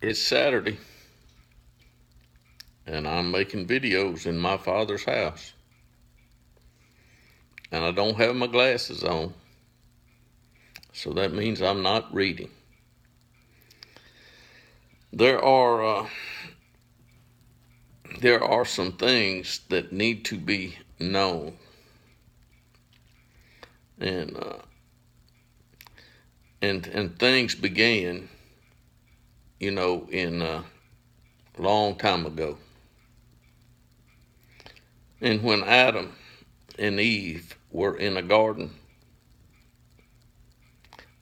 It's Saturday, and I'm making videos in my father's house, and I don't have my glasses on, so that means I'm not reading. There are there are some things that need to be known, and and things began, in a long time ago. And when Adam and Eve were in a garden,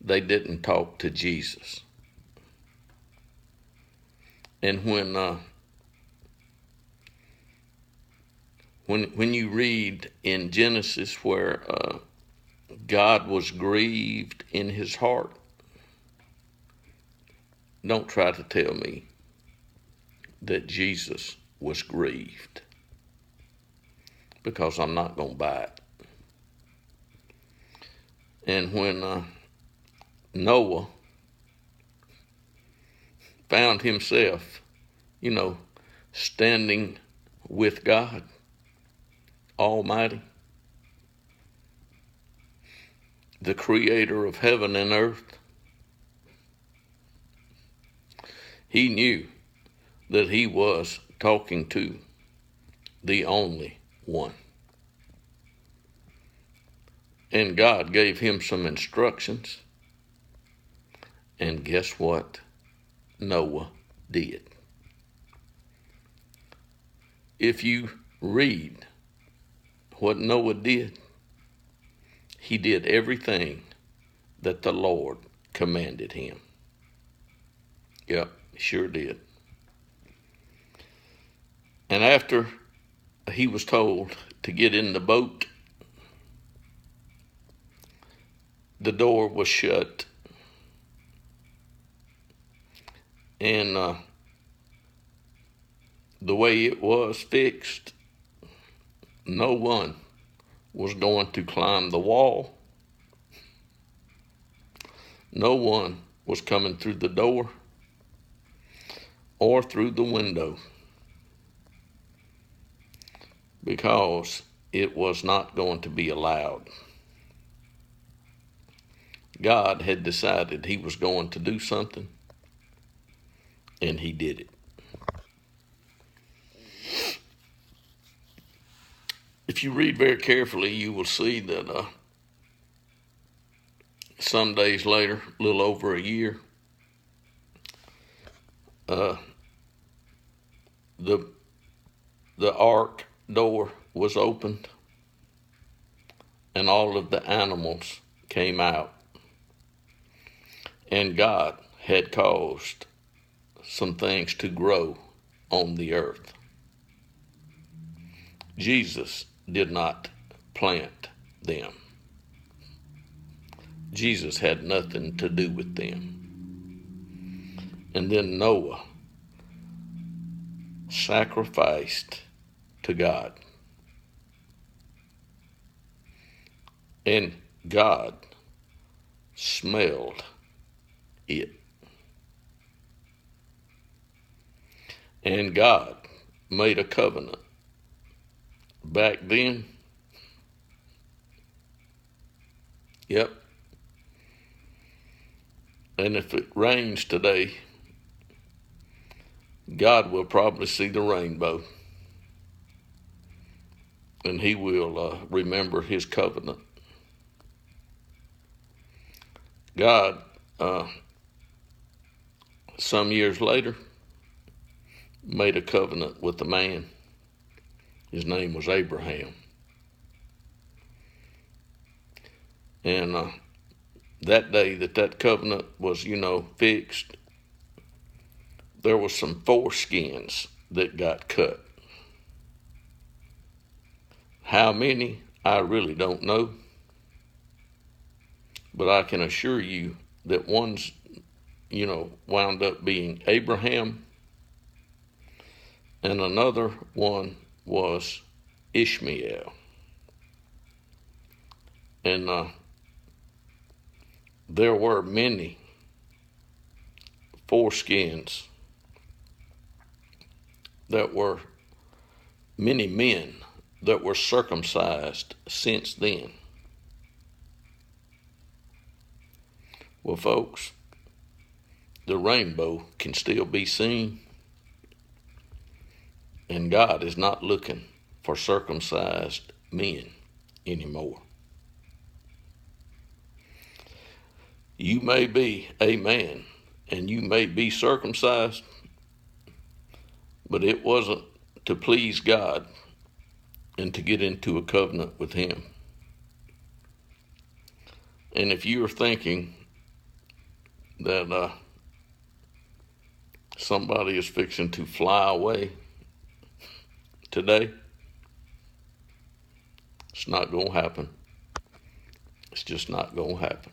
they didn't talk to Jesus. And when you read in Genesis where God was grieved in his heart, don't try to tell me that Jesus was grieved, because I'm not going to buy it. And when Noah found himself, standing with God Almighty, the creator of heaven and earth, he knew that he was talking to the only one. And God gave him some instructions. And guess what Noah did? If you read what Noah did, he did everything that the Lord commanded him. Yep, sure did. And after he was told to get in the boat, the door was shut. And the way it was fixed, no one was going to climb the wall. No one was coming through the door or through the window, because it was not going to be allowed. God had decided he was going to do something, and he did it. If you read very carefully, you will see that some days later, a little over a year, the ark door was opened, and all of the animals came out. And God had caused some things to grow on the earth. Jesus did not plant them. Jesus had nothing to do with them. And then Noah sacrificed to God. And God smelled it. And God made a covenant. Back then, yep. And if it rains today, God will probably see the rainbow. And he will remember his covenant. God, some years later, made a covenant with a man. His name was Abraham. And that day that covenant was, fixed, there was some foreskins that got cut. How many, I really don't know. But I can assure you that one's, wound up being Abraham, and another one was Ishmael. And there were many foreskins that were many men that were circumcised since then. Well, folks, the rainbow can still be seen, and God is not looking for circumcised men anymore. You may be a man and you may be circumcised, but it wasn't to please God and to get into a covenant with Him. And if you are thinking that somebody is fixing to fly away today, it's not going to happen. It's just not going to happen.